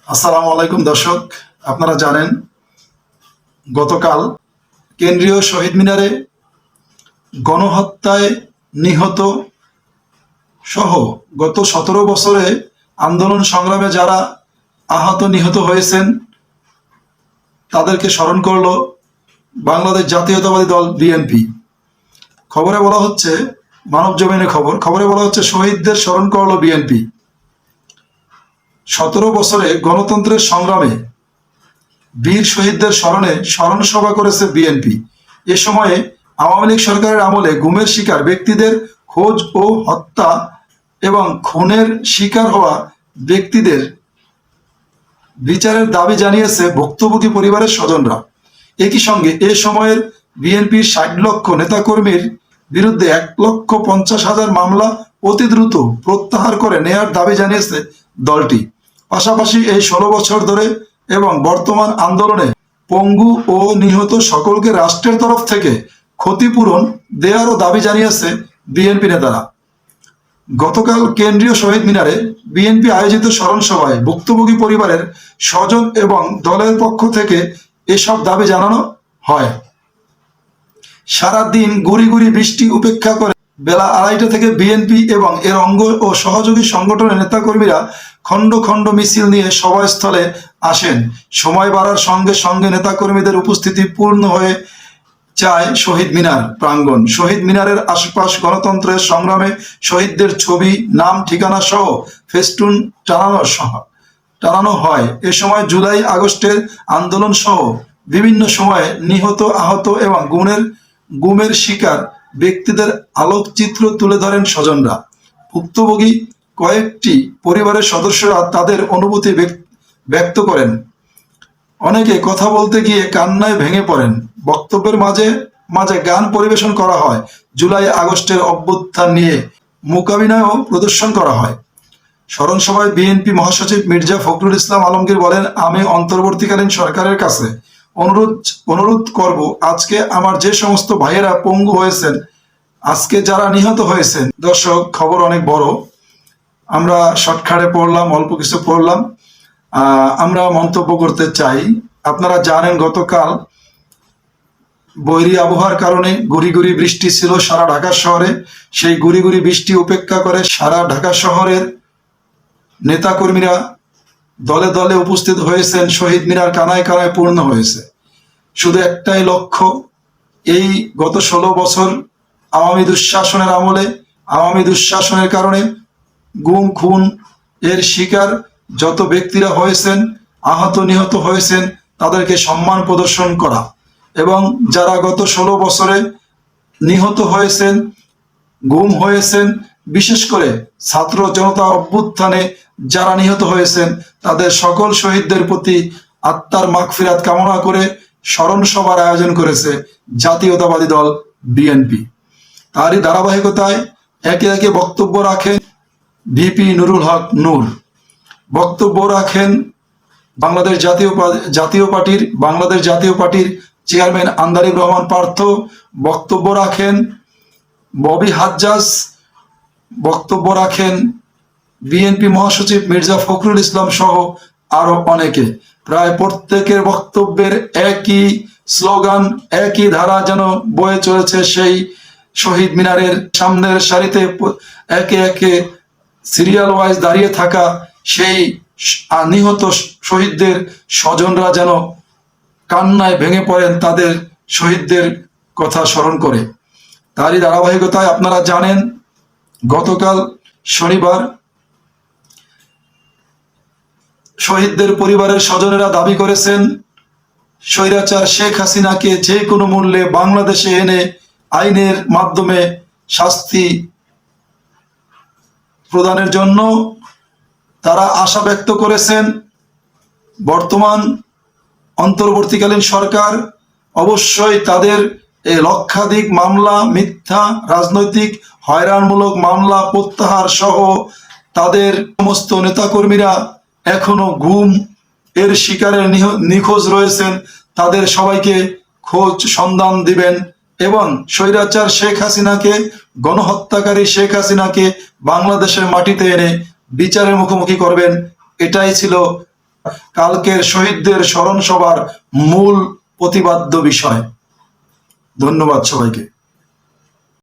আসসালামু আলাইকুম দর্শক, আপনারা জানেন গতকাল কেন্দ্রীয় শহীদ মিনারে গণহত্যায় নিহত সহ গত 17 বছরে আন্দোলন সংগ্রামে যারা আহত নিহত হয়েছেন তাদেরকে স্মরণ করল বাংলাদেশ জাতীয়তাবাদী দল বিএনপি। খবরে বলা হচ্ছে, মানব জমিনে খবরে বলা হচ্ছে শহীদদের স্মরণ করল বিএনপি। 17 বছরে গণতন্ত্রের সংগ্রামে বীর শহীদদের স্মরণে স্মরণ সভা করেছে বিএনপি। এ সময়ে আওয়ামী লীগ সরকারের আমলে গুমের শিকার ব্যক্তিদের খোঁজ ও হত্যা এবং খুনের শিকার হওয়া ব্যক্তিদের বিচারের দাবি জানিয়েছে ভুক্তভোগী পরিবারের স্বজনরা। একই সঙ্গে এ সময়ের বিএনপির 60 লক্ষ নেতাকর্মীর বিরুদ্ধে 1,50,000 মামলা অতি দ্রুত প্রত্যাহার করে নেয়ার দাবি জানিয়েছে দলটি। পাশাপাশি এই 16 বছর ধরে এবং বর্তমান আন্দোলনে পঙ্গু ও নিহত সকলকে রাষ্ট্রের তরফ থেকে ক্ষতিপূরণ দেওয়ারও দাবি জানিয়েছে বিএনপি নেতারা। গতকাল কেন্দ্রীয় শহীদ মিনারে বিএনপি আয়োজিত স্মরণ সভায় ভুক্তভোগী পরিবারের স্বজন এবং দলের পক্ষ থেকে এসব দাবি জানানো হয়। সারাদিন গুড়ি গুড়ি বৃষ্টি উপেক্ষা করে বেলা 2:30 থেকে বিএনপি এবং এর অঙ্গ ও সহযোগী সংগঠনের নেতাকর্মীরা খণ্ড খণ্ড মিছিল নিয়ে সভাস্থলে আসেন। সময় বাড়ার সঙ্গে সঙ্গে নেতাকর্মীদের উপস্থিতি পূর্ণ হয়ে যায় শহীদ মিনার প্রাঙ্গণ। শহীদ মিনারের আশপাশ গণতন্ত্রের সংগ্রামে শহীদদের ছবি, নাম, ঠিকানা সহ ফেস্টুন টানানো হয়। এ সময় জুলাই আগস্টের আন্দোলন সহ বিভিন্ন সময়ে নিহত, আহত এবং গুমের শিকার ব্যক্তিদের আলোকচিত্র তুলে ধরেন স্বজনরা। ভুক্তভোগী কয়েকটি পরিবারের সদস্যরা তাদের অনুভূতি ব্যক্ত করেন। অনেকে কথা বলতে গিয়ে কান্নায় ভেঙে পড়েন। বক্তব্যের মাঝে মাঝে গান পরিবেশন করা হয়। জুলাই আগস্টের অভ্যুত্থান নিয়ে মোকাবিলাও প্রদর্শন করা হয়। স্মরণ সভায় বিএনপি মহাসচিব মির্জা ফখরুল ইসলাম আলমগীর বলেন, আমি অন্তর্বর্তীকালীন সরকারের কাছে অনুরোধ করব, আজকে আমার যে সমস্ত ভাইয়েরা পঙ্গু হয়েছেন, আজকে যারা নিহত হয়েছেন। দর্শক, খবর অনেক বড়, আমরা শর্টকাটে পড়লাম, অল্প কিছু পড়লাম। আমরা মন্তব্য করতে চাই। আপনারা জানেন গতকাল বৈরী আবহাওয়ার কারণে গুড়ি গুড়ি বৃষ্টি ছিল সারা ঢাকা শহরে। সেই গুড়ি গুড়ি বৃষ্টি উপেক্ষা করে সারা ঢাকা শহরের নেতাকর্মীরা দলে দলে উপস্থিত হয়েছেন। শহীদ মিনার কানায় কানায় পূর্ণ হয়েছে। শুধু একটাই লক্ষ্য, এই গত 16 বছর আওয়ামী দুঃশাসনের আমলে, আওয়ামী দুঃশাসনের কারণে গুম খুন এর শিকার যত ব্যক্তিরা হয়েছেন, আহত নিহত হয়েছেন, তাদেরকে সম্মান প্রদর্শন করা এবং যারা গত 16 বছরে নিহত হয়েছেন, গুম হয়েছেন, বিশেষ করে ছাত্র জনতা অভ্যুত্থানে যারা নিহত হয়েছেন, তাদের সকল শহীদদের প্রতি আত্মার মাগফিরাত কামনা করে স্মরণ সভার আয়োজন করেছে জাতীয়তাবাদী দল বিএনপি। তারই ধারাবাহিকতায় একে একে বক্তব্য রাখেন ভিপি নুরুল হক নূর, বক্তব্য রাখেন বাংলাদেশ জাতীয় পার্টির চেয়ারম্যান আন্দালিব রহমান পার্থ, বক্তব্য রাখেন ববি হাজ্জাজ, বক্তব্য রাখেন বিএনপি মহাসচিব মির্জা ফখরুল ইসলাম সহ আরো অনেকে। প্রায় প্রত্যেকের বক্তব্যের একই স্লোগান, একই ধারা যেন বয়ে চলেছে। সেই শহীদ মিনারের সামনের সারিতে একে একে সিরিয়াল ওয়াইজ দাঁড়িয়ে থাকা সেই নিহত শহীদদের স্বজনরা যেন কান্নায় ভেঙে পড়েন তাদের শহীদদের কথা স্মরণ করে। তারই ধারাবাহিকতায় আপনারা জানেন গতকাল শনিবার শহীদদের পরিবারের স্বজনেরা দাবি করেছেন স্বৈরাচার শেখ হাসিনাকে যে কোনো মূল্যে বাংলাদেশে এনে আইনের মাধ্যমে শাস্তি প্রদানের জন্য তারা আশা ব্যক্ত করেছেন বর্তমান অন্তর্বর্তীকালীন সরকার অবশ্যই তাদের এই লক্ষাধিক মামলা, মিথ্যা রাজনৈতিক হয়রানমূলক মামলা প্রত্যাহার সহ তাদের সমস্ত নেতাকর্মীরা এখনো গুম এর শিকারে নিখোঁজ রয়েছেন, তাদের সবাইকে খোঁজ সন্ধান দিবেন এবং স্বৈরাচার শেখ হাসিনাকে, গণহত্যাকারী শেখ হাসিনাকে বাংলাদেশের মাটিতে এনে বিচারের মুখোমুখি করবেন। এটাই ছিল কালকের শহীদদের স্মরণ সভার মূল প্রতিপাদ্য বিষয়। ধন্যবাদ সবাইকে।